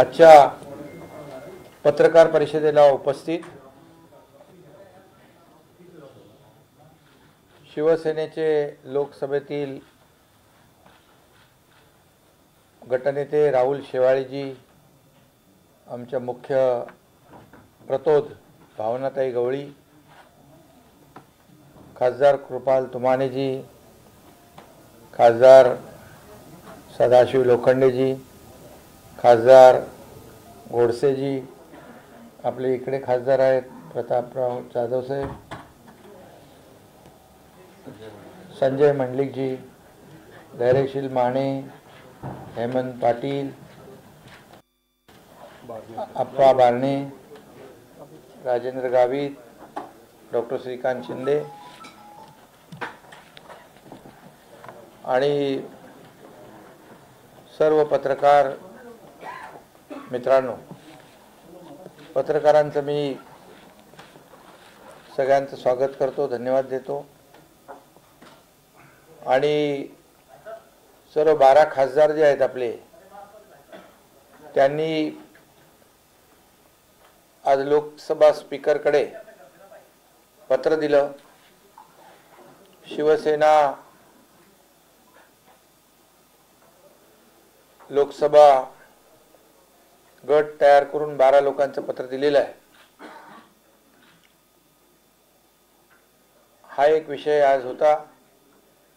आजच्या पत्रकार परिषदेला उपस्थित शिवसेनेचे लोकसभेतील गटनेते राहुल शेवाळेजी, आमच्या मुख्य प्रतोद भावनाताई गवळी, खासदार कृपाल तुमानेजी, खासदार सदाशिव लोखंडेजी, खासदार गोडसेजी, आपले इकडे खासदार आहेत प्रतापराव जाधव साहेब, संजय मंडलिकजी, धैर्यशील माने, हेमंत पाटील, अप्पा बारणे, राजेंद्र गावित, डॉक्टर श्रीकांत शिंदे आणि सर्व पत्रकार मित्रांनो, पत्रकारांचं मी सगळ्यांचं स्वागत करतो, धन्यवाद देतो। आणि सर्व 12 खासदार जे आहेत आपले, त्यांनी आज लोकसभा स्पीकरकडे पत्र दिलं। शिवसेना लोकसभा गट तयार करून 12 लोकांचं पत्र दिलेलं आहे। हा एक विषय आज होता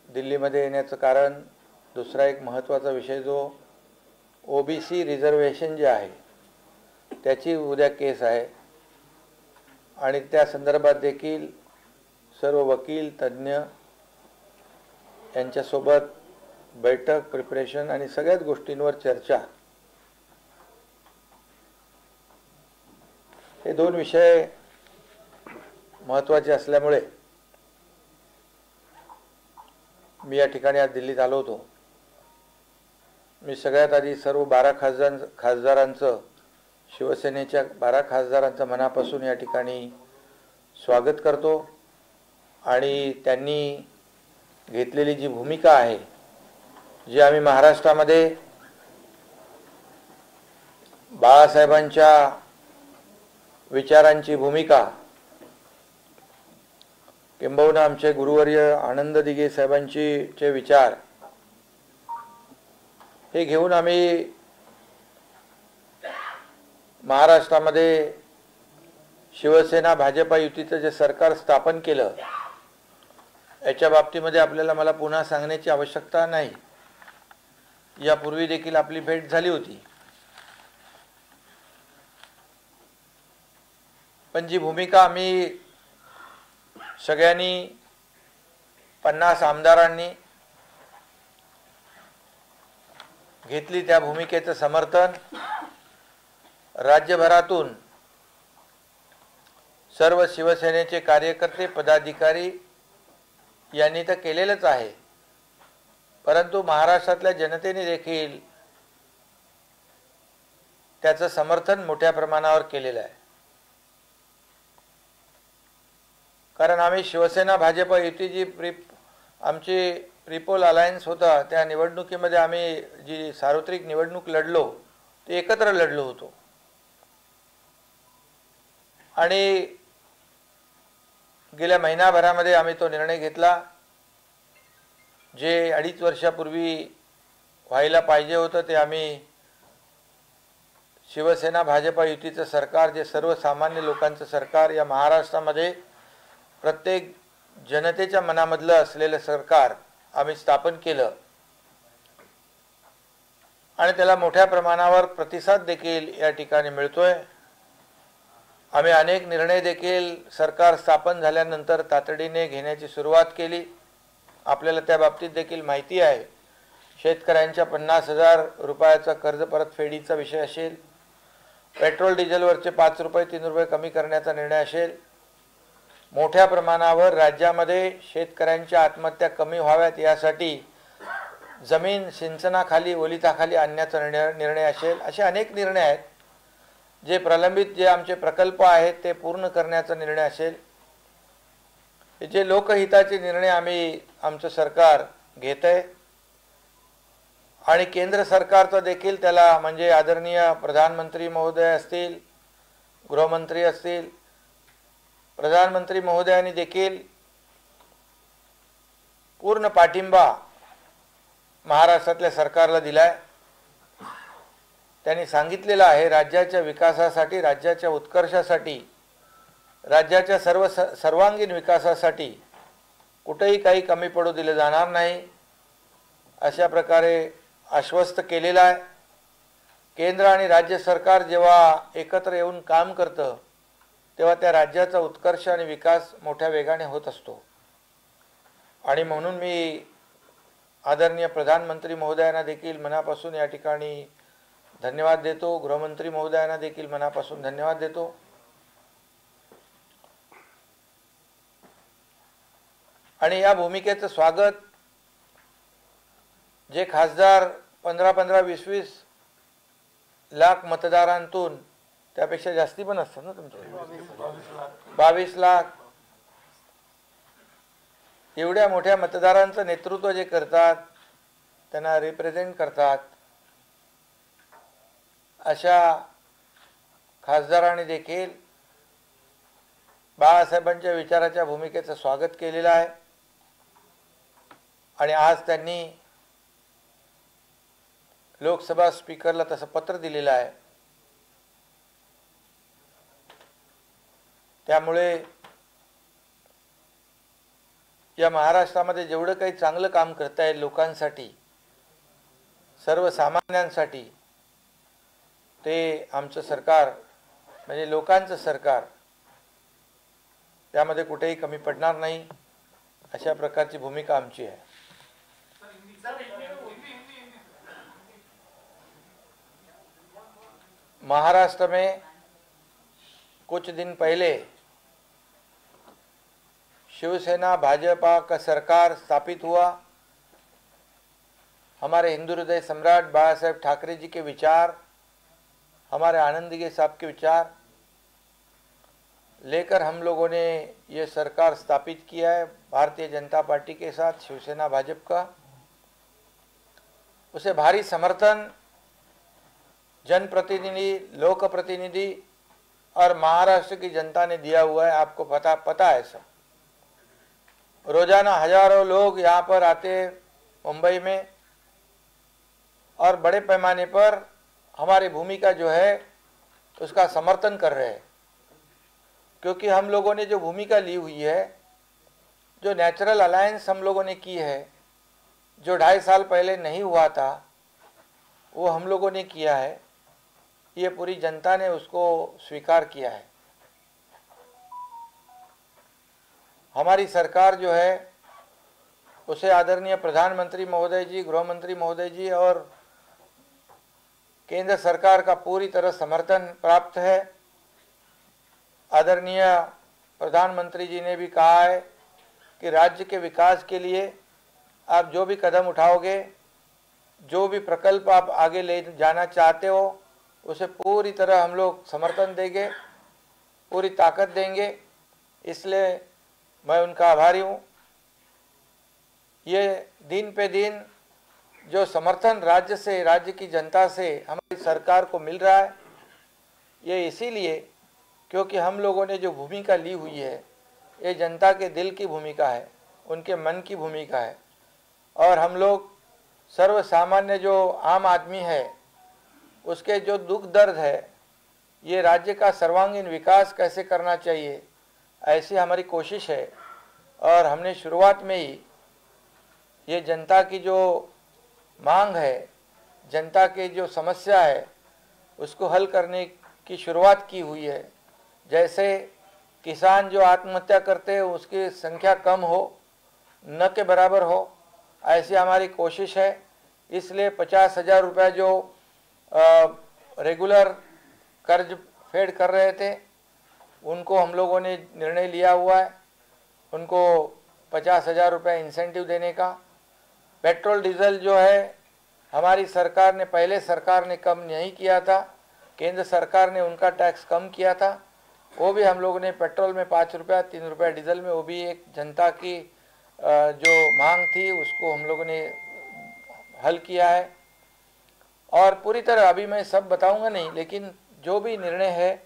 दिल्लीमध्ये येण्याचं कारण। दुसरा एक महत्त्वाचा विषय जो ओबीसी रिझर्वेशन जे आहे त्याची उद्या केस आहे आणि त्या संदर्भात देखील सर्व वकील तज्ञ यांच्यासोबत बैठक, प्रिपरेशन आणि सगळ्याच गोष्टींवर चर्चा। हे दोन विषय महत्त्वाचे असल्यामुळे मी या ठिकाणी आज दिल्लीत आलो होतो। मी सगळ्यात आधी सर्व 12 खासदारांचं, शिवसेनेच्या 12 खासदारांचं मनापासून या ठिकाणी स्वागत करतो आणि त्यांनी घेतलेली जी भूमिका आहे, जी आम्ही महाराष्ट्रामध्ये बाळासाहेबांच्या विचारांची भूमिका, किंबहुना आमचे गुरुवर्य आनंद दिघे साहेबांचे विचार हे घेऊन आम्ही महाराष्ट्रामध्ये शिवसेना भाजपा युतीचं जे सरकार स्थापन केलं, याच्या बाबतीमध्ये आपल्याला मला पुन्हा सांगण्याची आवश्यकता नाही। यापूर्वी देखील आपली भेट झाली होती, पण जी भूमिका आम्ही सगळ्यांनी 50 आमदारांनी घेतली, त्या भूमिकेचं समर्थन राज्यभरातून सर्व शिवसेनेचे कार्यकर्ते, पदाधिकारी यांनी तर केलेलंच आहे, परंतु महाराष्ट्रातल्या जनतेने देखील त्याचं समर्थन मोठ्या प्रमाणावर केलेलं आहे। कारण आम्ही शिवसेना भाजपा युती जी आमची प्रीपोल अलायन्स होता, त्या निवडणुकीमध्ये आम्ही जी सार्वत्रिक निवडणूक लढलो ते एकत्र लढलो होतो आणि गेल्या महिनाभरामध्ये आम्ही तो निर्णय घेतला जे 2.5 वर्षापूर्वी व्हायला पाहिजे होतं। ते आम्ही शिवसेना भाजपा युतीचं सरकार, जे सर्वसामान्य लोकांचं सरकार, या महाराष्ट्रामध्ये प्रत्येक जनतेच्या मनामधलं असलेलं सरकार आम्ही स्थापन केलं आणि त्याला मोठ्या प्रमाणावर प्रतिसाद देखील या ठिकाणी मिळतोय। आम्ही अनेक निर्णय देखील सरकार स्थापन झाल्यानंतर तातडीने घेण्याची सुरुवात केली। आपल्याला त्या बाबतीत देखील माहिती आहे, शेतकऱ्यांच्या 50,000 रुपयाचा कर्ज परतफेडीचा विषय असेल, पेट्रोल डिझेलवरचे 5 रुपये 3 रुपये कमी करण्याचा निर्णय असेल, मोठ्या प्रमाणावर राज्यामध्ये शेतकऱ्यांच्या आत्महत्या कमी व्हाव्यात यासाठी जमीन सिंचनाखाली, ओलिताखाली आणण्याचा निर्णय असेल, असे अनेक निर्णय आहेत। जे प्रलंबित जे आमचे प्रकल्प आहेत ते पूर्ण करण्याचा निर्णय असेल, जे लोकहिताचे निर्णय आम्ही आमचं सरकार घेत आहे आणि केंद्र सरकारचं देखील त्याला, म्हणजे आदरणीय प्रधानमंत्री महोदय असतील, गृहमंत्री असतील, प्रधानमंत्री महोदयांनी देखील पूर्ण पाठिंबा महाराष्ट्रातल्या सरकारला दिलाय। त्यांनी सांगितलेलं आहे राज्याच्या विकासासाठी, राज्याच्या उत्कर्षासाठी, राज्याच्या सर्वांगीण विकासासाठी कुठेही काही कमी पडू दिले जाणार नाही अशा प्रकारे आश्वस्त केलेलं आहे। केंद्र आणि राज्य सरकार जेव्हा एकत्र येऊन काम करतं तेव्हा त्या राज्याचा उत्कर्ष आणि विकास मोठ्या वेगाने होत असतो। आणि म्हणून मी आदरणीय प्रधानमंत्री महोदयांना देखील मनापासून या ठिकाणी धन्यवाद देतो, गृहमंत्री महोदयांना देखील मनापासून धन्यवाद देतो। आणि या भूमिकेचं स्वागत जे खासदार 15-15, 20-20 लाख मतदारांतून, त्यापेक्षा जास्ती पण असतात ना तुमचे, 22 लाख एवढ्या मोठ्या मतदारांचं नेतृत्व जे करतात, त्यांना रिप्रेझेंट करतात, अशा खासदारांनी देखील बाळासाहेबांच्या विचाराच्या भूमिकेचं स्वागत केलेलं आहे। आणि आज त्यांनी लोकसभा स्पीकरला तसं पत्र दिलेलं आहे। त्यामुळे या महाराष्ट्रामध्ये जेवढं काही चांगलं काम करता येईल लोकांसाठी, सर्वसामान्यांसाठी, ते आमचं सरकार, म्हणजे लोकांचं सरकार, त्यामध्ये कुठेही कमी पडणार नाही अशा प्रकारची भूमिका आमची आहे। महाराष्ट्र में कुछ दिन पहले शिवसेना भाजपा का सरकार स्थापित हुआ। हमारे हिंदू हृदय सम्राट बाला साहेब ठाकरे जी के विचार, हमारे आनंदीगे साहब के विचार लेकर हम लोगों ने ये सरकार स्थापित किया है भारतीय जनता पार्टी के साथ, शिवसेना भाजपा का। उसे भारी समर्थन जनप्रतिनिधि, लोक प्रतिनिधि और महाराष्ट्र की जनता ने दिया हुआ है। आपको पता है सर, रोजाना हजारों लोग यहाँ पर आते मुंबई में और बड़े पैमाने पर हमारी भूमिका जो है उसका समर्थन कर रहे हैं, क्योंकि हम लोगों ने जो भूमिका ली हुई है, जो नेचुरल अलायंस हम लोगों ने की है, जो 2.5 साल पहले नहीं हुआ था, वो हम लोगों ने किया है। ये पूरी जनता ने उसको स्वीकार किया है। हमारी सरकार जो है उसे आदरणीय प्रधानमंत्री महोदय जी, गृहमंत्री महोदय जी और केंद्र सरकार का पूरी तरह समर्थन प्राप्त है। आदरणीय प्रधानमंत्री जी ने भी कहा है कि राज्य के विकास के लिए आप जो भी कदम उठाओगे, जो भी प्रकल्प आप आगे ले जाना चाहते हो, उसे पूरी तरह हम लोग समर्थन देंगे, पूरी ताकत देंगे। इसलिए मैं उनका आभारी हूँ। ये दिन पे दिन जो समर्थन राज्य से, राज्य की जनता से हमारी सरकार को मिल रहा है, ये इसीलिए क्योंकि हम लोगों ने जो भूमिका ली हुई है, ये जनता के दिल की भूमिका है, उनके मन की भूमिका है। और हम लोग सर्वसामान्य जो आम आदमी है, उसके जो दुख दर्द है, ये राज्य का सर्वांगीण विकास कैसे करना चाहिए, ऐसी हमारी कोशिश है। और हमने शुरुआत में ही ये जनता की जो मांग है, जनता की जो समस्या है, उसको हल करने की शुरुआत की हुई है। जैसे किसान जो आत्महत्या करते हैं उसकी संख्या कम हो, न के बराबर हो, ऐसी हमारी कोशिश है। इसलिए 50,000 रुपये जो रेगुलर कर्ज फेड कर रहे थे, उनको हम लोगों ने निर्णय लिया हुआ है, उनको 50,000 रुपये इंसेंटिव देने का। पेट्रोल डीजल जो है हमारी सरकार ने, पहले सरकार ने कम नहीं किया था, केंद्र सरकार ने उनका टैक्स कम किया था, वो भी हम लोगों ने पेट्रोल में 5 रुपया, 3 रुपया डीजल में, वो भी एक जनता की जो मांग थी उसको हम लोगों ने हल किया है। और पूरी तरह अभी मैं सब बताऊंगा नहीं, लेकिन जो भी निर्णय है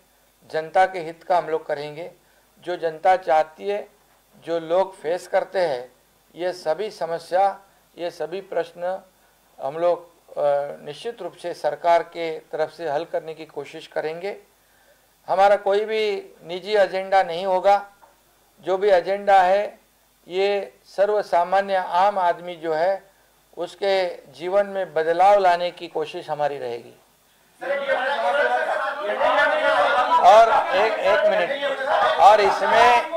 जनता के हित का हम लोग करेंगे। जो जनता चाहती है, जो लोग फेस करते हैं, ये सभी समस्या, ये सभी प्रश्न हम लोग निश्चित रूप से सरकार के तरफ से हल करने की कोशिश करेंगे। हमारा कोई भी निजी एजेंडा नहीं होगा। जो भी एजेंडा है ये सर्व सामान्य आम आदमी जो है उसके जीवन में बदलाव लाने की कोशिश हमारी रहेगी। और एक मिनट, और इसमें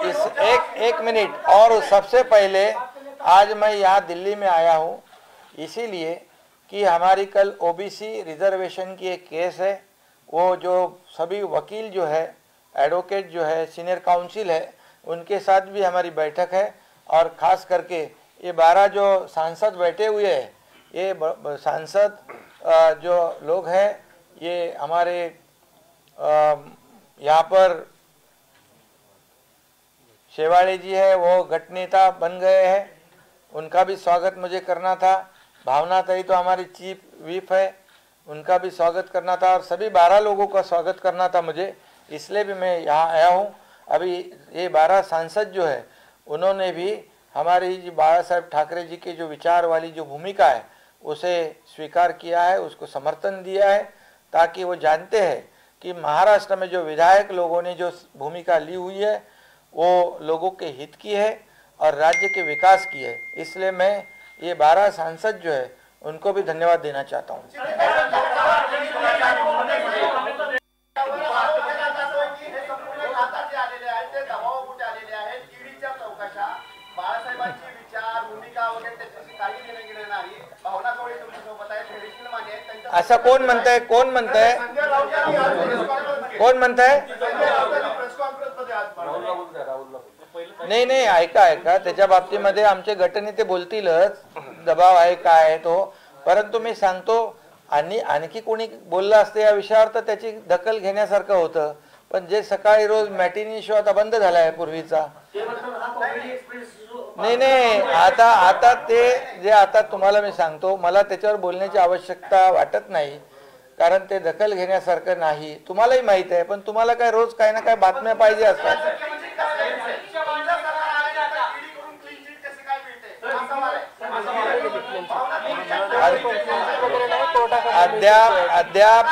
एक मिनट, और सबसे पहले आज मैं यहाँ दिल्ली में आया हूँ इसीलिए कि हमारी कल ओबीसी रिजर्वेशन की एक केस है। वो जो सभी वकील जो है, एडवोकेट जो है, सीनियर काउंसिल है, उनके साथ भी हमारी बैठक है। और ख़ास करके ये 12 जो सांसद बैठे हुए हैं, ये सांसद जो लोग हैं, ये हमारे यहाँ पर शेवाड़े जी है, वो गट नेता बन गए हैं, उनका भी स्वागत मुझे करना था। भावना ताई तो हमारी चीफ व्हिप है, उनका भी स्वागत करना था, और सभी 12 लोगों का स्वागत करना था मुझे, इसलिए भी मैं यहाँ आया हूँ। अभी ये 12 सांसद जो है उन्होंने भी हमारी जी बाला साहेब ठाकरे जी के जो विचार वाली जो भूमिका है उसे स्वीकार किया है, उसको समर्थन दिया है, ताकि वो जानते हैं कि महाराष्ट्र में जो विधायक लोगों ने जो भूमिका ली हुई है वो लोगों के हित की है और राज्य के विकास की है। इसलिए मैं ये 12 सांसद जो है उनको भी धन्यवाद देना चाहता हूँ। असं कोण म्हणताय? कोण म्हणताय? कोण म्हणताय? नाही नाही, ऐका, त्याच्या बाबतीमध्ये आमचे गटनेते बोलतीलच, दबाव आहे काय आहे तो, परंतु मी सांगतो आणखी कोणी बोललं असतं या विषयावर तर त्याची दखल घेण्यासारखं होतं, पण जे सकाळी रोज मॅटिनी शो आता बंद झाला आहे पूर्वीचा। नाही, आता ते जे आता तुम्हाला मी सांगतो, मला त्याच्यावर बोलण्याची आवश्यकता वाटत नाही, कारण ते दखल घेण्यासारखं नाही, तुम्हालाही माहित आहे, पण तुम्हाला काय रोज काही ना काही बातम्या पाहिजे असतात। अद्याप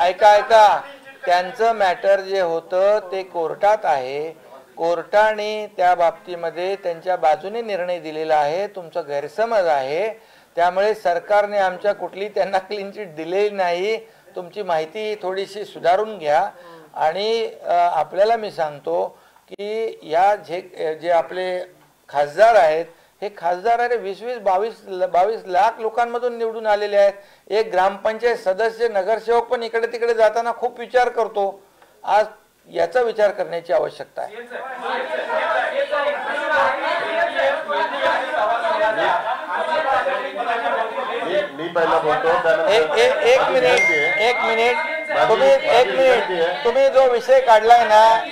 ऐका, त्यांचं मॅटर जे होतं ते कोर्टात आहे, कोर्टाने त्या बाबतीमध्ये त्यांच्या बाजूने निर्णय दिलेला आहे, तुमचा गैरसमज आहे, त्यामुळे सरकारने आमच्या कुठली त्यांना क्लीन चिट दिलेली नाही, तुमची माहिती थोडीशी सुधारून घ्या। आणि आपल्याला मी सांगतो की या जे आपले खासदार आहेत, हे खासदार अरे 20-22 लाख लोकांमधून निवडून आलेले आहेत। एक ग्रामपंचायत सदस्य, नगरसेवक पण इकडे तिकडे जाताना खूप विचार करतो, आज याचा विचार करण्याची आवश्यकता आहे। एक मिनिट, तुम्ही जो विषय काढलाय ना,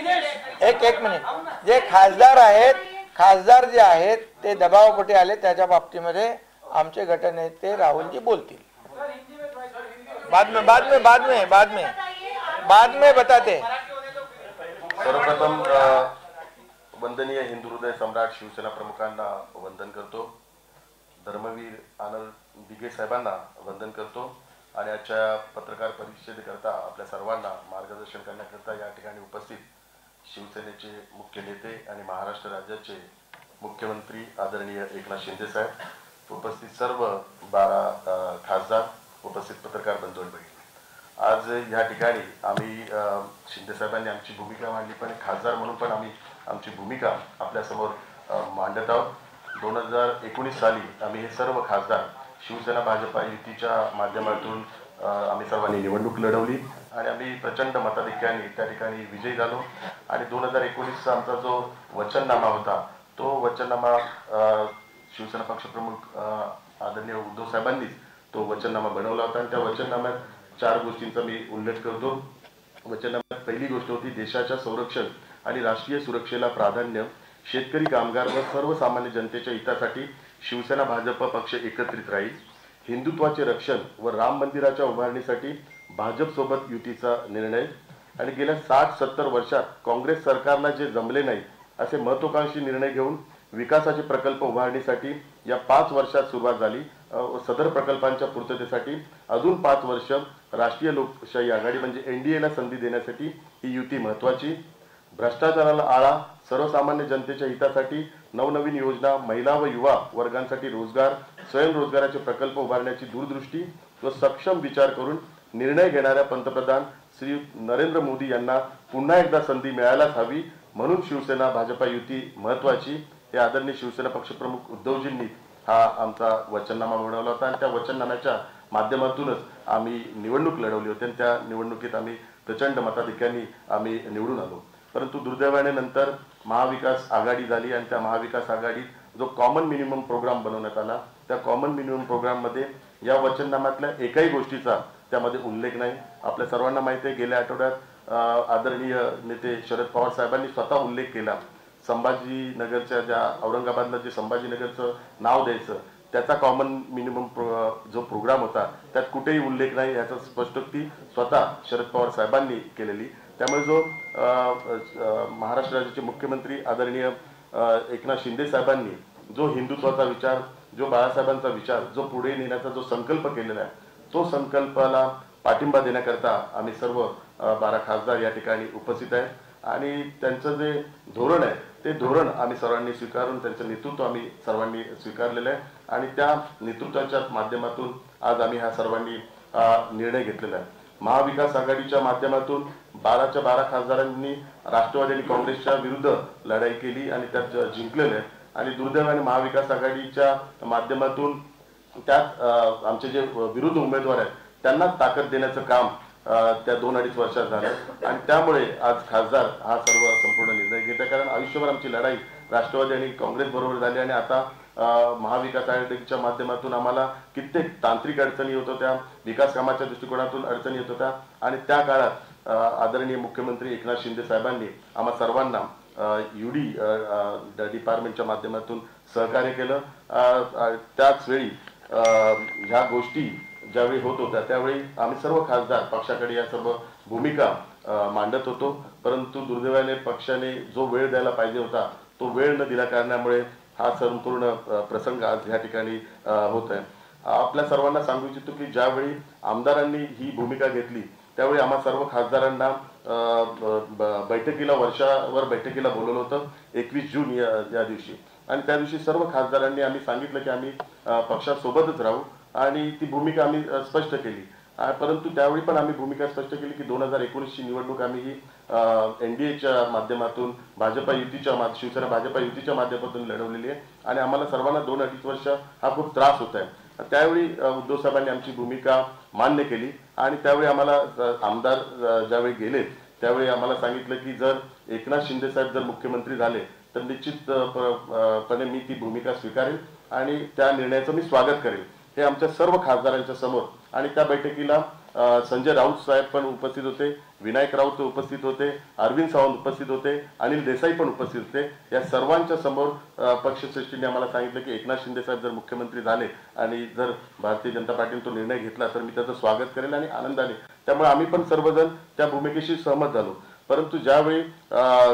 एक मिनिट, जे खासदार जे आहेत ते दबावापोटी आले, त्याच्या बाबतीमध्ये आमचे गटनेते राहुलजी बोलतील। बाद में बताते। सर्वप्रथम वंदनीय हिंदू हृदय सम्राट शिवसेना प्रमुखांना वंदन करतो, धर्मवीर आनंद दिघे साहेबांना वंदन करतो, आणि आजच्या पत्रकार परिषदेकरता आपल्या सर्वांना मार्गदर्शन करण्याकरता या ठिकाणी उपस्थित शिवसेनेचे मुख्य नेते आणि महाराष्ट्र राज्याचे मुख्यमंत्री आदरणीय एकनाथ शिंदे साहेब, उपस्थित सर्व 12 खासदार, उपस्थित पत्रकार बंधू भगिनी, आज या ठिकाणी आम्ही शिंदे साहेबांनी आमची भूमिका मांडली, पण खासदार म्हणून पण आम्ही आमची भूमिका आपल्यासमोर मांडत आहोत। 2019 साली आम्ही हे सर्व खासदार शिवसेना भाजपा युतीच्या माध्यमातून आम्ही सर्वांनी निवडणूक लढवली आणि आम्ही प्रचंड मताधिक्याने त्या ठिकाणी विजयी झालो। आणि 2019चा आमचा जो वचननामा होता, तो वचननामा शिवसेना पक्षप्रमुख आदरणीय उद्धव साहेबांनीच तो वचननामा बनवला होता, आणि त्या वचननाम्यात 4 गोष्टींचा मी उल्लेख करतो। वचननाम्यात पहिली गोष्ट होती, देशाच्या संरक्षण आणि राष्ट्रीय सुरक्षेला प्राधान्य, शेतकरी, कामगार व सर्वसामान्य जनतेच्या हितासाठी शिवसेना भाजप पक्ष एकत्रित राहील। हिंदुत्वाचे रक्षण व राम मंदिराच्या उभारणीसाठी भाजपसोबत युतीचा निर्णय आणि गेल्या 60-70 वर्षात काँग्रेस सरकारला जे जमले नाही असे महत्त्वाकांक्षी निर्णय घेऊन विकासाचे प्रकल्प उभारणीसाठी या 5 वर्षात सुरुवात झाली. सदर प्रकल्पांच्या पूर्ततेसाठी अजून 5 वर्ष राष्ट्रीय लोकशाही आघाडी म्हणजे एनडीएला संधी देण्यासाठी ही युती महत्त्वाची. भ्रष्टाचाराला आळा, सर्वसामान्य जनतेच्या हितासाठी नवनवीन योजना, महिला व युवा वर्गांसाठी रोजगार, स्वयंरोजगाराचे प्रकल्प उभारण्याची दूरदृष्टी व सक्षम विचार करून निर्णय घेणाऱ्या पंतप्रधान श्री नरेंद्र मोदी यांना पुन्हा एकदा संधी मिळायलाच हवी, म्हणून शिवसेना भाजपा युती महत्त्वाची हे आदरणीय शिवसेना पक्षप्रमुख उद्धवजींनी हा आमचा वचननामा बनवला होता आणि त्या वचननाम्याच्या माध्यमातूनच आम्ही निवडणूक लढवली होती आणि त्या निवडणुकीत आम्ही प्रचंड मताधिक्याने आम्ही निवडून आलो. परंतु दुर्दैवाने नंतर महाविकास आघाडी झाली आणि त्या महाविकास आघाडीत जो कॉमन मिनिमम प्रोग्राम बनवण्यात आला त्या कॉमन मिनिमम प्रोग्राममध्ये या वचननाम्यातल्या एकही गोष्टीचा त्यामध्ये उल्लेख नाही. आपल्या सर्वांना माहिती आहे, गेल्या आठवड्यात आदरणीय नेते शरद पवार साहेबांनी स्वतः उल्लेख केला. संभाजीनगरच्या ज्या औरंगाबादला जे संभाजीनगरचं नाव द्यायचं त्याचा कॉमन मिनिमम जो प्रोग्राम होता त्यात कुठेही उल्लेख नाही याचा स्पष्टोक्ती स्वतः शरद पवार साहेबांनी केलेली. त्यामुळे जो महाराष्ट्र राज्याचे मुख्यमंत्री आदरणीय एकनाथ शिंदे साहेबांनी जो हिंदुत्वाचा विचार, जो बाळासाहेबांचा विचार, जो पुढे नेण्याचा जो संकल्प केलेला आहे तो संकल्पाला पाठिंबा देण्याकरता आम्ही सर्व 12 खासदार या ठिकाणी उपस्थित आहे आणि त्यांचं जे धोरण आहे ते धोरण आम्ही सर्वांनी स्वीकारून त्यांचं नेतृत्व आम्ही सर्वांनी स्वीकारलेलं आहे आणि त्या नेतृत्वाच्या माध्यमातून आज आम्ही हा सर्वांनी निर्णय घेतलेला आहे. महाविकास आघाडीच्या माध्यमातून 12च्या 12 खासदारांनी राष्ट्रवादी आणि काँग्रेसच्या विरुद्ध लढाई केली आणि त्यात जिंकलेले आहे आणि दुर्दैवाने महाविकास आघाडीच्या माध्यमातून त्यात आमचे जे विरुद्ध उमेदवार आहेत त्यांना ताकद देण्याचं काम त्या 2-2.5 वर्षात झालं आणि त्यामुळे आज खासदार हा सर्व संपूर्ण निर्णय घेत आहे. कारण आयुष्यभर आमची लढाई राष्ट्रवादी आणि काँग्रेस बरोबर झाली आणि आता महाविकास आघाडीच्या माध्यमातून आम्हाला कित्येक तांत्रिक अडचणी होत होत्या, विकास कामाच्या दृष्टिकोनातून अडचणी येत होत्या आणि त्या काळात आदरणीय मुख्यमंत्री एकनाथ शिंदे साहेबांनी आम्हा सर्वांना युडी डिपार्टमेंटच्या माध्यमातून सहकार्य केलं. त्याच वेळी ह्या गोष्टी ज्यावेळी होत होत्या त्यावेळी आम्ही सर्व खासदार पक्षाकडे या सर्व भूमिका मांडत होतो. परंतु दुर्दैवाने पक्षाने जो वेळ द्यायला पाहिजे होता तो वेळ न दिल्या कारणामुळे हा संपूर्ण प्रसंग आज या ठिकाणी होत आहे. आपल्या सर्वांना सांगू इच्छितो की ज्यावेळी आमदारांनी ही भूमिका घेतली त्यावेळी आम्हा सर्व खासदारांना बैठकीला वर्षावर बैठकीला बोलवलं होतं 21 जून या दिवशी आणि त्या दिवशी सर्व खासदारांनी आम्ही सांगितलं की आम्ही पक्षासोबतच राहू आणि ती भूमिका आम्ही स्पष्ट केली. परंतु त्यावेळी पण आम्ही भूमिका स्पष्ट केली की 2019ची निवडणूक आम्ही ही एनडीएच्या माध्यमातून भाजपा युतीच्या शिवसेना भाजपा युतीच्या माध्यमातून लढवलेली आहे आणि आम्हाला सर्वांना 2-2.5 वर्ष हा खूप त्रास होत आहे. त्यावेळी उद्धव साहेबांनी आमची भूमिका मान्य केली आणि त्यावेळी आम्हाला आमदार ज्यावेळी गेले त्यावेळी आम्हाला सांगितलं की जर एकनाथ शिंदे साहेब जर मुख्यमंत्री झाले तर निश्चितपणे मी ती भूमिका स्वीकारेन आणि त्या निर्णयाचं मी स्वागत करेन. हे आमच्या सर्व खासदारांच्या समोर आणि त्या बैठकीला संजय राऊत साहेब पण उपस्थित होते, विनायक राऊत उपस्थित होते, अरविंद सावंत उपस्थित होते, अनिल देसाई पण उपस्थित होते. या सर्वांच्या समोर पक्षश्रेष्ठींनी आम्हाला सांगितलं की एकनाथ शिंदे साहेब जर मुख्यमंत्री झाले आणि जर भारतीय जनता पार्टीने तो निर्णय घेतला तर मी त्याचं स्वागत करेन आणि आनंदाने. त्यामुळे आम्ही पण सर्वजण त्या भूमिकेशी सहमत झालो. परंतु ज्यावेळी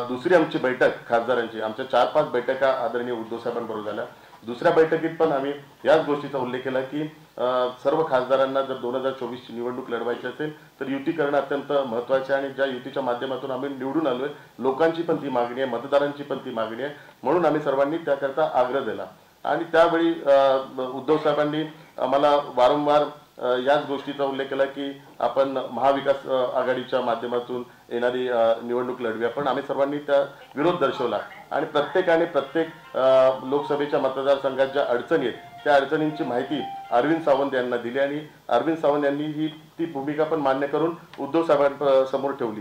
दुसरी आमची बैठक खासदारांची आमच्या 4-5 बैठका आदरणीय उद्धव साहेबांबरोबर झाल्या. दुसऱ्या बैठकीत पण आम्ही याच गोष्टीचा उल्लेख केला की सर्व खासदारांना जर 2024ची निवडणूक लढवायची असेल तर युती करणं अत्यंत महत्त्वाचे आहे आणि ज्या युतीच्या माध्यमातून आम्ही निवडून आलोय लोकांची पण ती मागणी आहे, मतदारांची पण ती मागणी आहे, म्हणून आम्ही सर्वांनी त्याकरता आग्रह दिला. आणि त्यावेळी उद्धव साहेबांनी आम्हाला वारंवार याच गोष्टीचा उल्लेख केला की आपण महाविकास आघाडीच्या माध्यमातून येणारी निवडणूक लढवूया. पण आम्ही सर्वांनी त्या विरोध दर्शवला आणि प्रत्येकाने प्रत्येक लोकसभेच्या मतदारसंघात ज्या अडचणी आहेत त्या अडचणींची माहिती अरविंद सावंत यांना दिली आणि अरविंद सावंत यांनी ती भूमिका पण मान्य करून उद्धव साहेबांसमोर ठेवली.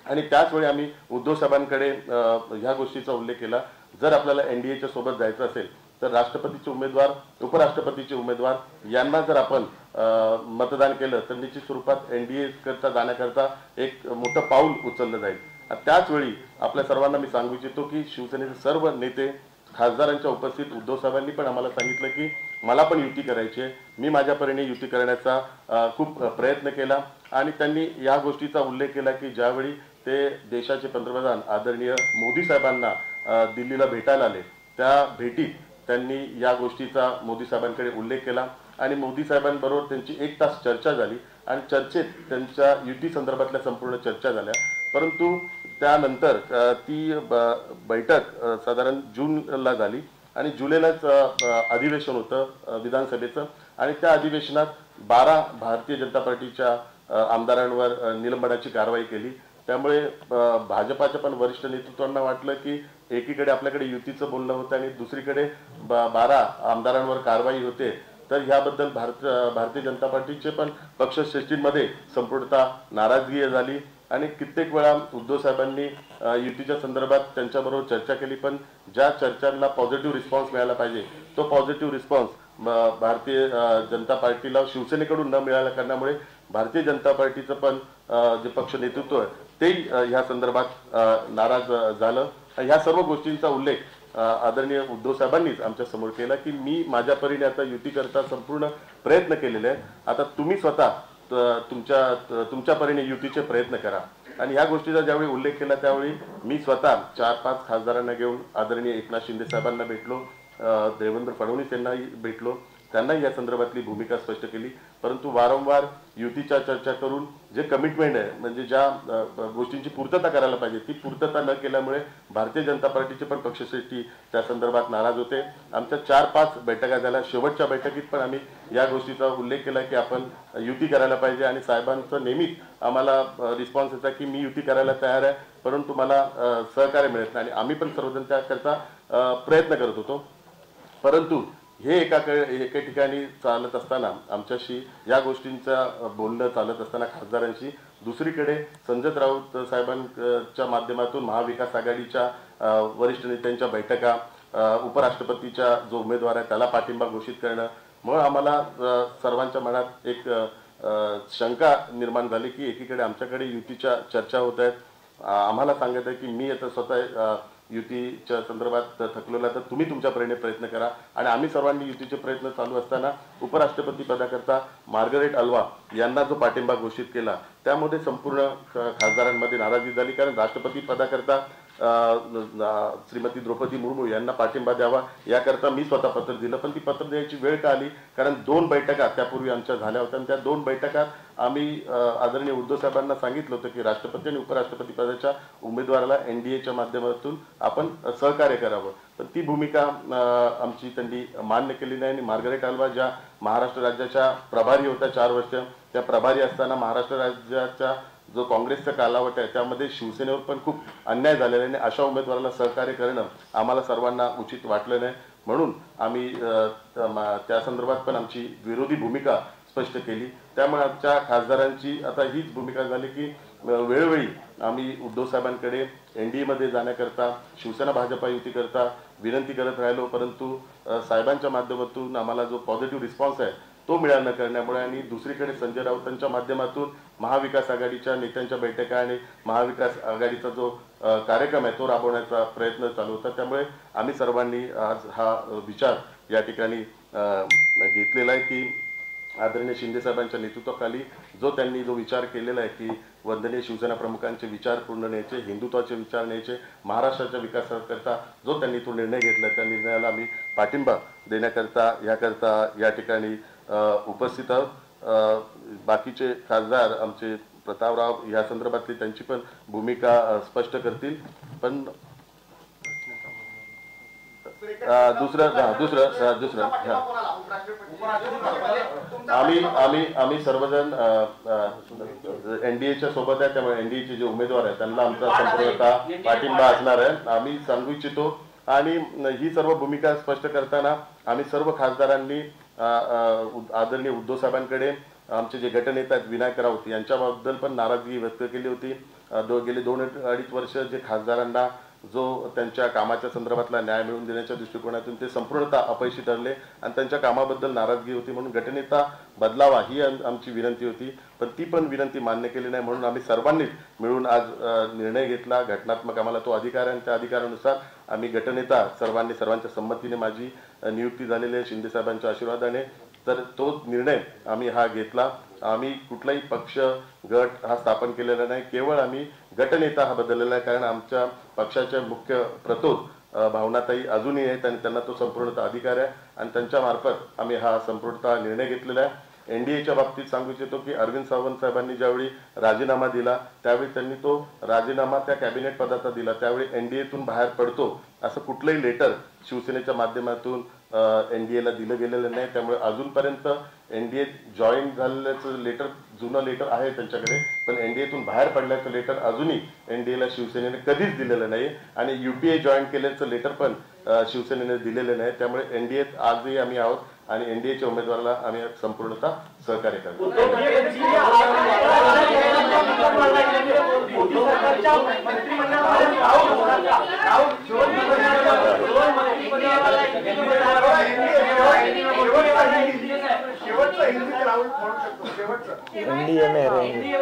आणि त्याच वेळी आम्ही उद्धव साहेबांकडे ह्या गोष्टीचा उल्लेख केला, जर आपल्याला एनडीएच्या सोबत जायचं असेल तर राष्ट्रपतीचे उमेदवार, उपराष्ट्रपतीचे उमेदवार यांना जर आपण मतदान केलं तर निश्चित स्वरूपात एनडीए करता जाण्याकरता एक मोठं पाऊल उचललं जाईल. त्याच वेळी आपल्या सर्वांना मी सांगू इच्छितो की शिवसेनेचे सर्व नेते खासदारांच्या उपस्थित उद्धव साहेबांनी पण आम्हाला सांगितलं की मला पण युती करायची आहे, मी माझ्या परीने युती करण्याचा खूप प्रयत्न केला आणि त्यांनी या गोष्टीचा उल्लेख केला की ज्यावेळी ते देशाचे पंतप्रधान आदरणीय मोदी साहेबांना दिल्लीला भेटायला आले, त्या भेटीत त्यांनी या गोष्टीचा मोदी साहेबांकडे उल्लेख केला आणि मोदी साहेबांबरोबर त्यांची 1 तास चर्चा झाली आणि चर्चेत त्यांच्या युती संदर्भातल्या संपूर्ण चर्चा झाल्या. परंतु त्यानंतर ती बैठक साधारण जूनला झाली आणि जुलैलाच अधिवेशन होतं विधानसभेचं आणि त्या अधिवेशनात 12 भारतीय जनता पार्टीच्या आमदारांवर निलंबनाची कारवाई केली. त्यामुळे भाजपाच्या पण वरिष्ठ नेतृत्वांना वाटलं की एकीकडे आपल्याकडे युतीचं बोलणं होतं आणि दुसरीकडे 12 आमदारांवर कारवाई होते, तर ह्याबद्दल भारतीय जनता पार्टीचे पण पक्षश्रेष्ठींमध्ये संपूर्णतः नाराजगी झाली आणि कित्येक वेळा उद्धव साहेबांनी युतीच्या संदर्भात त्यांच्याबरोबर चर्चा केली, पण ज्या चर्चांना पॉझिटिव्ह रिस्पॉन्स मिळाला पाहिजे तो पॉझिटिव्ह रिस्पॉन्स भारतीय जनता पार्टीला शिवसेनेकडून न मिळाल्या कारणामुळे भारतीय जनता पार्टीचं पण जे पक्ष नेतृत्व आहे ते ह्या संदर्भात नाराज झालं. ह्या सर्व गोष्टींचा उल्लेख आदरणीय उद्धव साहेबांनीच आमच्या समोर केला की मी माझ्या परीने आता युती करता संपूर्ण प्रयत्न केलेले आहे, आता तुम्ही स्वतः तुमच्या परीने युतीचे प्रयत्न करा. आणि ह्या गोष्टीचा ज्यावेळी उल्लेख केला त्यावेळी मी स्वतः 4-5 खासदारांना घेऊन आदरणीय एकनाथ शिंदे साहेबांना भेटलो, देवेंद्र फडणवीस यांनाही भेटलो, त्यांनाही या संदर्भातली भूमिका स्पष्ट केली. परंतु वारंवार युतीच्या चर्चा करून जे कमिटमेंट आहे म्हणजे ज्या गोष्टींची पूर्तता करायला पाहिजे ती पूर्तता न केल्यामुळे भारतीय जनता पार्टीचे पण पक्षश्रेष्ठी त्या संदर्भात नाराज होते. आमच्या 4-5 बैठका झाल्या, शेवटच्या बैठकीत पण आम्ही या गोष्टीचा उल्लेख केला की आपण युती करायला पाहिजे आणि साहेबांचं नेहमीच आम्हाला रिस्पॉन्स येतात की मी युती करायला तयार आहे, परंतु मला सहकार्य मिळत नाही आणि आम्ही पण सर्वजण त्याकरता प्रयत्न करत होतो. परंतु हे एका ठिकाणी चालत असताना आमच्याशी या गोष्टींचा बोलणं चालत असताना खासदारांशी दुसरीकडे संजय राऊत साहेबांच्या माध्यमातून महाविकास आघाडीच्या वरिष्ठ नेत्यांच्या बैठका, उपराष्ट्रपतीच्या जो उमेदवार आहे त्याला पाठिंबा घोषित करणं, मग आम्हाला सर्वांच्या मनात एक शंका निर्माण झाली की एकीकडे आमच्याकडे युतीच्या चर्चा होत आहेत, आम्हाला सांगत आहे की मी आता स्वतः युतीच्या संदर्भात थकलेला, तर तुम्ही तुमच्या परीने प्रयत्न करा. आणि आम्ही सर्वांनी युतीचे प्रयत्न चालू असताना उपराष्ट्रपती पदाकरता मार्गरेट अल्वा यांना जो पाठिंबा घोषित केला त्यामध्ये संपूर्ण खासदारांमध्ये नाराजी झाली, कारण राष्ट्रपती पदाकरता श्रीमती द्रौपदी मुर्मू यांना पाठिंबा द्यावा याकरता मी स्वतः पत्र दिलं, पण ती पत्र द्यायची वेळ का आली, कारण 2 बैठका त्यापूर्वी आमच्या झाल्या होत्या आणि त्या 2 बैठकात आम्ही आदरणीय उद्धव साहेबांना सांगितलं होतं की राष्ट्रपती आणि उपराष्ट्रपती पदाच्या उमेदवाराला NDAच्या माध्यमातून आपण सहकार्य करावं, पण ती भूमिका आमची त्यांनी मान्य केली नाही. आणि मार्गरेट अल्वा ज्या महाराष्ट्र राज्याच्या प्रभारी होत्या 4 वर्ष, त्या प्रभारी असताना महाराष्ट्र राज्याच्या जो काँग्रेसचा कालावट आहे त्यामध्ये शिवसेनेवर पण खूप अन्याय झालेला आहे आणि अशा उमेदवाराला सहकार्य करणं आम्हाला सर्वांना उचित वाटलं नाही, म्हणून आम्ही त्या संदर्भात पण आमची विरोधी भूमिका स्पष्ट केली. त्यामुळे आमच्या खासदारांची आता हीच भूमिका झाली की वेळोवेळी आम्ही उद्धव साहेबांकडे NDAमध्ये जाण्याकरता शिवसेना भाजपा युती करता विनंती करत राहिलो, परंतु साहेबांच्या माध्यमातून आम्हाला जो पॉझिटिव्ह रिस्पॉन्स आहे तो मिळाला न करण्यामुळे आणि दुसरीकडे संजय राऊतांच्या माध्यमातून महाविकास आघाडीच्या नेत्यांच्या बैठका आणि महाविकास आघाडीचा जो कार्यक्रम आहे तो राबवण्याचा प्रयत्न चालू होता. त्यामुळे आम्ही सर्वांनी आज हा विचार या ठिकाणी घेतलेला आहे की आदरणीय शिंदे साहेबांच्या नेतृत्वाखाली जो विचार केलेला आहे की वंदनीय शिवसेना प्रमुखांचे विचार पूर्ण न्यायचे, हिंदुत्वाचे विचार न्यायचे, महाराष्ट्राच्या विकासाकरता जो त्यांनी तो निर्णय घेतला त्या निर्णयाला आम्ही पाठिंबा देण्याकरता या ठिकाणी उपस्थित आहोत. बाकीचे खासदार आमचे प्रतापराव या संदर्भातली त्यांची पण भूमिका स्पष्ट करतील. पण दुसरं आम्ही सर्वजण NDAच्या सोबत आहे, त्यामुळे NDAचे जे उमेदवार आहेत त्यांना आमचा संपूर्णतः पाठिंबा असणार आहे आम्ही सांगू इच्छितो. आणि ही सर्व भूमिका स्पष्ट करताना आम्ही सर्व खासदारांनी आदरणीय उद्धव साहेबांकडे आमचे जे गटनेते आहेत विनायक राऊत यांच्याबद्दल पण नाराजगी व्यक्त केली होती. गेले 2-2.5 वर्ष जे खासदारांना जो त्यांच्या कामाच्या संदर्भातला न्याय मिळवून देण्याच्या दृष्टिकोनातून ते संपूर्णतः अपयशी ठरले आणि त्यांच्या कामाबद्दल नाराजगी होती, म्हणून गटनेता बदलावा ही आमची विनंती होती. पण ती पण विनंती मान्य केली नाही, म्हणून आम्ही सर्वांनीच मिळून आज निर्णय घेतला. घटनात्मक आम्हाला तो अधिकार आहे आणि त्या अधिकारानुसार आम्ही गटनेता सर्वांच्या संमतीने माझी नियुक्ती झालेली आहे शिंदे साहेबांच्या आशीर्वादाने. तर तो निर्णय आम्ही हा घेतला. आम्ही कुठलाही पक्ष गट हा स्थापन केलेला नाही, केवळ आम्ही गटनेता हा बदललेला आहे. कारण आमच्या पक्षाच्या मुख्य प्रतोद भावनाताई अजूनही आहेत आणि त्यांना तो संपूर्णतः अधिकार आहे आणि त्यांच्या मार्फत आम्ही हा संपूर्णतः निर्णय घेतलेला आहे. एनडीएच्या बाबतीत सांगू इच्छितो की अरविंद सावंत साहेबांनी ज्यावेळी राजीनामा दिला त्यावेळी त्यांनी तो राजीनामा त्या कॅबिनेट पदाचा दिला. त्यावेळी एनडीएतून बाहेर पडतो असं कुठलंही लेटर शिवसेनेच्या माध्यमातून एनडीएला दिलं गेलेलं नाही. त्यामुळे अजूनपर्यंत एनडीए जॉईन झालेल्याचं लेटर जुनं लेटर आहे त्यांच्याकडे, पण एनडीएतून बाहेर पडल्याचं लेटर अजूनही एनडीएला शिवसेनेने कधीच दिलेलं नाही आणि युपीए जॉईन केल्याचं लेटर पण शिवसेनेने दिलेलं नाही. त्यामुळे एनडीएत आजही आम्ही आहोत आणि एनडीएच्या उमेदवाराला आम्ही संपूर्णतः सहकार्य करतो. एनडीए में रहेंगे,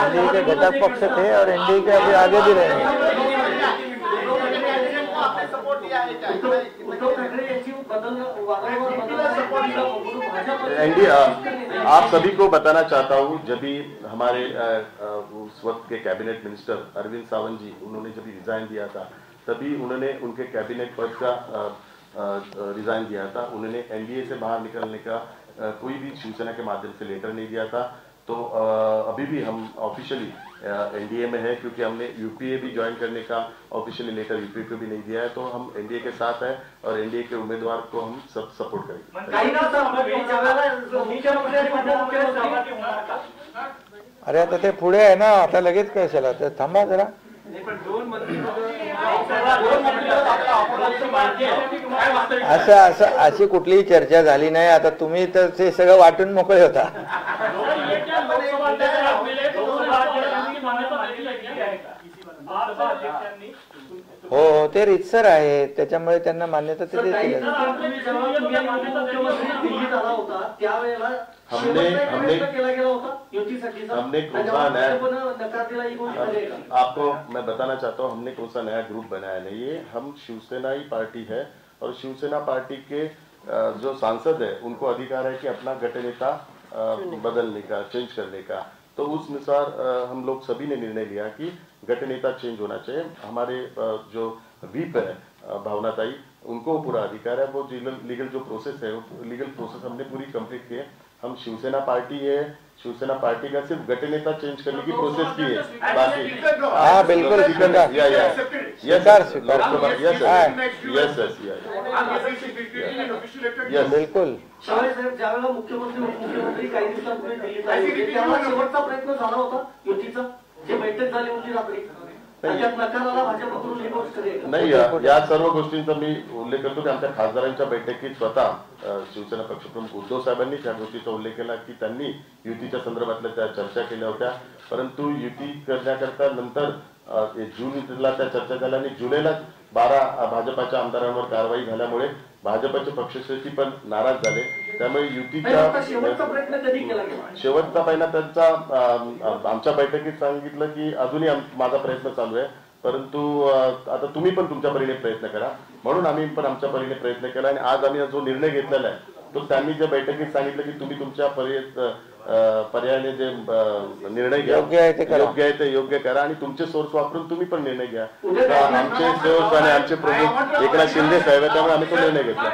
एनडीए के घटक पक्ष थे और एनडीए के अभी आगे भी रहेंगे. एनडीए आप सभी को बताना चाहता हूँ, जब भी हमारे उस वक्त के कैबिनेट मिनिस्टर अरविंद सावंत जी उन्होंने जब रिजाइन दिया था तभी उन्होंने उनके कैबिनेट पद का रिजाइन दिया था. उन्होंने एनडीए से बाहर निकलने का कोई भी शिवसेना के माध्यम से लेटर नहीं दिया था. तो अभी भी हम ऑफिशियली एनडीए में है, क्योंकि हमने यूपीए भी ज्वाइन करने का ऑफिशियली लेटर यूपीए को भी नहीं दिया है. तो हम एनडीए के साथ हैं और एनडीए के उम्मीदवार को हम सब सपोर्ट करेंगे. अरे आता ते पुढे आहे ना, आता लगेच कशाला, तर थांबा जरा. अशी कुठलीही चर्चा झाली नाही. आता तुम्ही तर ते सगळं वाटून मोकळे होता. हो, ते रितसर आहे, त्याच्यामुळे त्यांना मान्यता ते देतील. हमने कौन सा नया, आपको मैं बताना चाहता हूँ, हमने कौन सा नया ग्रुप बनाया नहीं है. हम शिवसेना ही पार्टी है और शिवसेना पार्टी के जो सांसद है उनको अधिकार है कि अपना गटनेता बदलने का, चेंज करने का. तो उस अनुसार हम लोग सभी ने निर्णय लिया कि गटनेता चेंज होना चाहिए. हमारे जो व्हीप है भावनाताई, उनको पूरा अधिकार है. वो लीगल जो प्रोसेस है, वो लीगल प्रोसेस हमने पूरी कंप्लीट की है. हम शिवसेना पार्टी है, शिवसेना पार्टी का सिर्फ गटनेता चेंज करने की प्रोसेस की है. बाकी हाँ बिल्कुल स्वीकार, यस बिल्कुल. ज्यावेळेला मुख्यमंत्री काही दिवसांपूर्वी दिल्लीत आले होते, त्यावेळेला शेवटचा प्रयत्न झाला होता युतीचा, जी बैठक झाली होती रात्री. नाही, या सर्व गोष्टींचा मी उल्लेख करतो की आमच्या खासदारांच्या बैठकीत स्वतः शिवसेना पक्षप्रमुख उद्धव साहेबांनी त्या गोष्टीचा उल्लेख केला की त्यांनी युतीच्या संदर्भातल्या त्या चर्चा केल्या होत्या. परंतु युती करण्याकरता नंतर जूनला त्या चर्चा झाल्या आणि जुलैला 12 भाजपाच्या आमदारांवर कारवाई झाल्यामुळे भाजपचे पक्षश्रेष्ठी पण नाराज झाले. त्यामुळे युतीचा शेवटचा पहिला त्यांचा आमच्या बैठकीत सांगितलं की अजूनही माझा प्रयत्न चालू आहे, परंतु आता तुम्ही पण तुमच्या परीने प्रयत्न करा. म्हणून आम्ही पण आमच्या परीने प्रयत्न केला आणि आज आम्ही जो निर्णय घेतलेला आहे तो त्यांनी ज्या बैठकीत सांगितलं की तुम्ही तुमच्या पर्यायाने जे निर्णय घ्या, योग्य आहे ते योग्य करा आणि तुमचे सोर्स वापरून तुम्ही पण निर्णय घ्या. आमचे सोर्स आणि आमचे प्रमुख एकनाथ शिंदे साहेब आहे, त्यामुळे आम्ही तो निर्णय घेतला.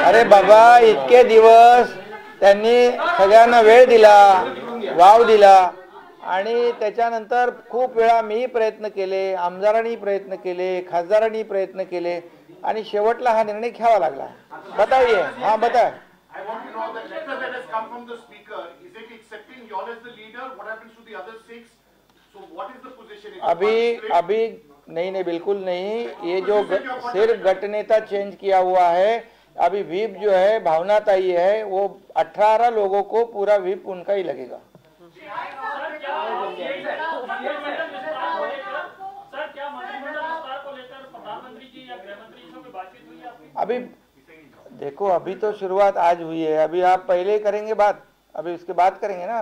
अरे बाबा, इतके दिवस त्यांनी सगळ्यांना वेळ दिला, वाव दिला आणि त्याच्यानंतर खूप वेळा मी प्रयत्न केले, आमदारांनी प्रयत्न केले, खासदारांनी प्रयत्न केले आणि शेवटला हा निर्णय घ्यावा लागला. बताइए. हाँ बताए. I want to know the letter that has come from the speaker. Is it accepting you all as the leader? What happens to the other 6? So what is the position? अभी नहीं बिल्कुल नहीं. ये जो सिर्फ गटनेता चेंज किया हुआ है, अभी व्हीप जो है भावनाताई है, वो 18 लोगों को पूरा व्हीप उनका ही लगेगा। अभी देखो, अभी तो शुरुआत आज हुई है, अभी आप पहले करेंगे बात, अभी उसके बाद करेंगे ना।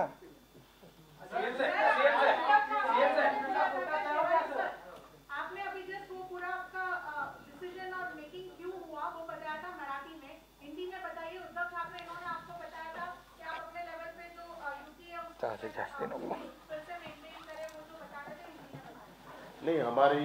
आपने अभी जस्ट वो पूरा आपका डिसीजन और मेकिंग क्यों हुआ वो बताया था मराठी में, हिंदी में बताइए। उद्धव ठाकरे इन्होंने आपको बताया था कि आप अपने लेवल पे जो यूटी है उसको फिर से मेंटेन करें, वो जो बता रहे थे हिंदी में बताइए। नहीं, हमारी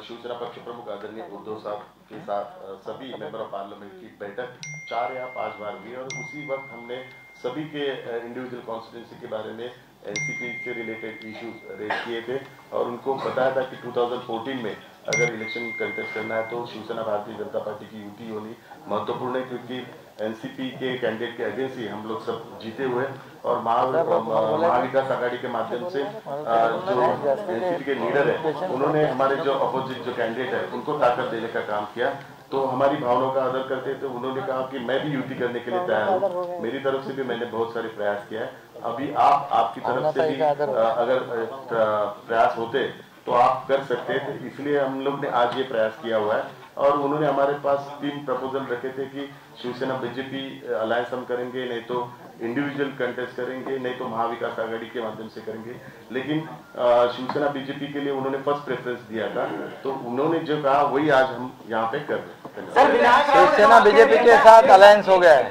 शिवसेना पक्ष प्रमुख आदरणीय उद्धव साहब के साथ सभी मेंबर ऑफ पार्लियामेंट की बैठक 4 या 5 बार हुई और उसी वक्त हमने सभी के इंडिविजुअल कॉन्स्टिट्यूंसी के बारे में एनसीपी से रिलेटेड इश्यूज रेज किए थे और उनको बताया था कि 2014 में अगर इलेक्शन कंटेस्ट करना है तो शिवसेना भारतीय जनता पार्टी की यूटी होनी महत्वपूर्ण है, क्योंकि एनसीपी के कैंडिडेट के अगेंस्ट ही हम लोग सब जीते हुए और महाविकास आघाड़ी के माध्यम से जो एनसीपी के लीडर है उन्होंने हमारे जो अपोजिट जो कैंडिडेट है उनको ताकत देने का काम किया। तो हमारी भावनाओं का आदर करते थे, उन्होंने कहा कि मैं भी यूटी करने के लिए तैयार हूँ, मेरी तरफ से भी मैंने बहुत सारे प्रयास किया है। अभी आपकी तरफ से भी अगर प्रयास होते तो आप कर सकते थे, इसलिए हम लोग ने आज ये प्रयास किया हुआ है। और उन्होंने हमारे पास 3 प्रपोजल रखे थे कि शिवसेना बीजेपी अलायंस हम करेंगे, नहीं तो इंडिविजुअल कंटेस्ट करेंगे, नहीं तो महाविकास आघाड़ी के माध्यम से करेंगे। लेकिन शिवसेना बीजेपी के लिए उन्होंने फर्स्ट प्रेफरेंस दिया था, तो उन्होंने जो कहा वही आज हम यहाँ पे कर रहे हैं। शिवसेना बीजेपी के साथ अलायंस हो गया है।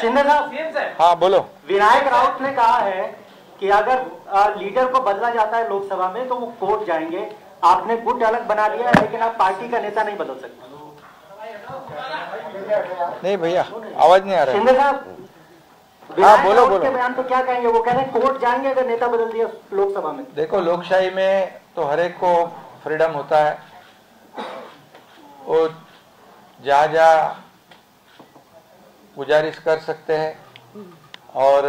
शिंदे साहब, हाँ बोलो। विनायक राउत ने कहा है कि अगर लीडर को बदला जाता है लोकसभा में तो वो कोर्ट जाएंगे। आपने गुट अलग बना लिया है, लेकिन आप पार्टी का नेता नहीं बदल सकते। नहीं भैया, आवाज नहीं आ रहा है। शिंदे साहब, हाँ बोलो बोलो। के बयान पे क्या कहेंगे? वो कह रहे हैं कोर्ट जाएंगे अगर नेता बदल दिया लोकसभा में। देखो, लोकशाही में तो हर एक को फ्रीडम होता है, वो जहाँ गुजारिश कर सकते हैं और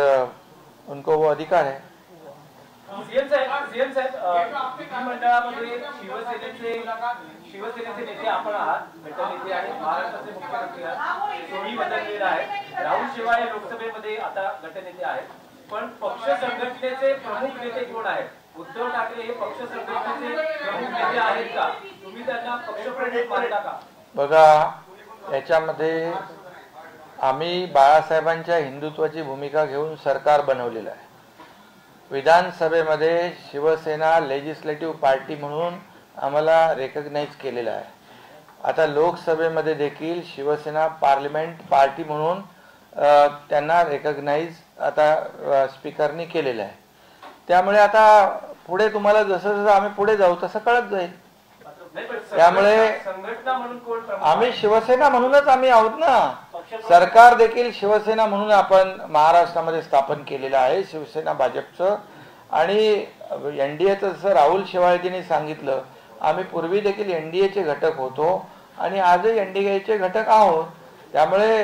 उनको वो अधिकार है। सीएम साहेब विधिमंडळामध्ये शिवसेनेचे नेते आपण आहात, गटनेते आणि महाराष्ट्राचे मुख्यमंत्री आहात, तोही बदललेला आहे। राहुल शेवाळे लोकसभेमध्ये आता गटनेते आहेत, पण पक्ष संघटनेचे प्रमुख नेते कोण आहेत? उद्धव ठाकरे हे पक्ष संघटनेचे प्रमुख नेते आहेत का? तुम्ही त्यांना पक्षप्रमुख मानता का? बघा, याच्यामध्ये आम्ही बाळासाहेबांच्या हिंदुत्वाची भूमिका घेऊन सरकार बनवलेलं आहे। विधानसभेमध्ये शिवसेना लेजिस्लेटिव्ह पार्टी म्हणून आम्हाला रेकग्नाइज केलेलं आहे। आता लोकसभेमध्ये देखील शिवसेना पार्लिमेंट पार्टी म्हणून त्यांना रेकग्नाइज आता स्पीकरनी केलेलं आहे। त्यामुळे आता पुढे तुम्हाला जसं जसं आम्ही पुढे जाऊ तसं कळत जाईल। त्यामुळे आम्ही शिवसेना म्हणूनच आम्ही आहोत ना। सरकार देखील शिवसेना म्हणून आपण महाराष्ट्रामध्ये स्थापन केलेलं आहे, शिवसेना भाजपचं। आणि एनडीएचं जसं राहुल शेवाळेजींनी सांगितलं, आम्ही पूर्वी देखील एनडीएचे घटक होतो आणि आजही एनडीएचे घटक आहोत। त्यामुळे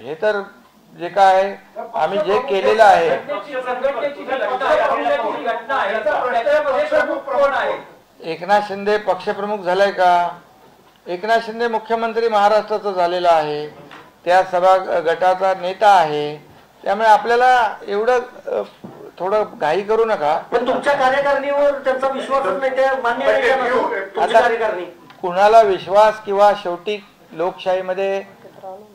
हे तर जे काय आम्ही जे केलेलं आहे, एकनाथ शिंदे पक्षप्रमुख झालाय का? एकनाथ शिंदे मुख्यमंत्री महाराष्ट्राचा झालेला आहे, त्या सभा गटाचा नेता आहे। त्यामुळे आपल्याला एवढं थोडं घाई करू नका। पण तुमच्या कार्यकारिणीवर त्यांचा विश्वासच नाही, ते मान्य नाही करणार तुमची कार्यकारिणी। कुणाला विश्वास किंवा शेवटी लोकशाहीमध्ये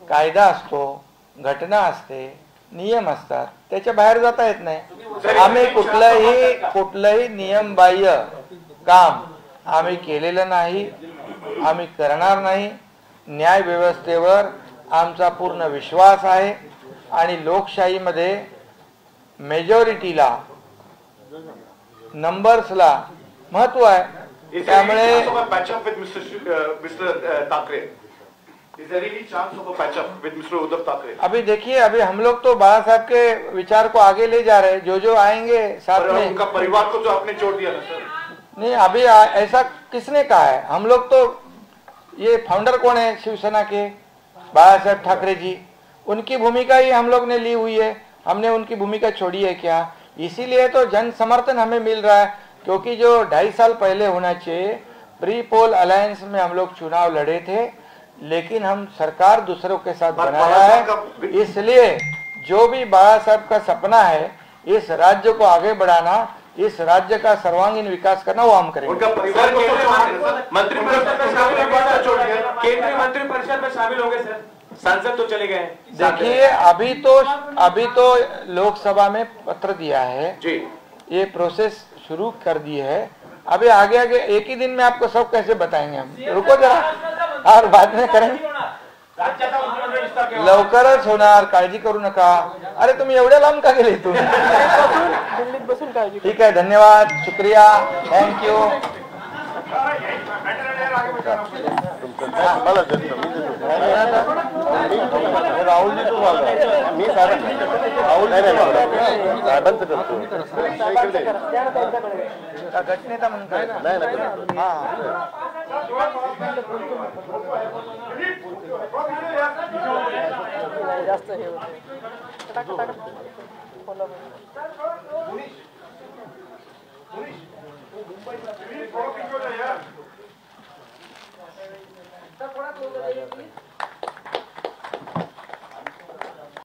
कायदा असतो, घटना असते, नियम असतात, त्याच्या बाहेर जाता येत नाही। आम्ही कुठलंही नियमबाह्य काम आम्ही केलेलं नाही, आम्ही करणार नाही। न्याय व्यवस्थेवर आमचा पूर्ण विश्वास आहे आणि लोकशाहीमध्ये मेजॉरिटीला, नंबर्सला महत्व आहे। त्यामुळे अभी देखिए, अभी हम लोग तो बाला साहब के विचार को आगे ले जा रहे हैं, जो आएंगे साथ में। उनका परिवार को जो आपने छोड़ दिया ना सर। नहीं, अभी ऐसा किसने कहा है? हम लोग तो, ये फाउंडर कौन है शिवसेना के? बाला साहेब ठाकरे जी, उनकी भूमिका ही हम लोग ने ली हुई है। हमने उनकी भूमिका छोड़ी है क्या? इसीलिए तो जन समर्थन हमें मिल रहा है, क्योंकि जो 2.5 साल पहले होना चाहिए, प्री पोल अलायंस में हम लोग चुनाव लड़े थे, लेकिन हम सरकार दूसरों के साथ बनाया है, इसलिए जो भी बाबा साहब का सपना है इस राज्य को आगे बढ़ाना, इस राज्य का सर्वांगीण विकास करना, वो हम करेंगे। उनका परिवार मंत्रिपरिषद में शामिल होंगे, केंद्रीय मंत्रिपरिषद में शामिल होंगे सर, सांसद तो चले गए। देखिए अभी तो लोकसभा में पत्र दिया है जी, ये प्रोसेस शुरू कर दी है। अभी आगे एक ही दिन में आपको सब कैसे बताएंगे हम, रुको जरा और बाद में करेंगे, लवकरच होणार, काळजी करू नका। अरे तुम्ही एवढ्या लांब का गेले इथून? ठीक है, धन्यवाद, शुक्रिया, थैंक यू। राहुल जी तो मी घटनेता म्हणून जास्त हे होतं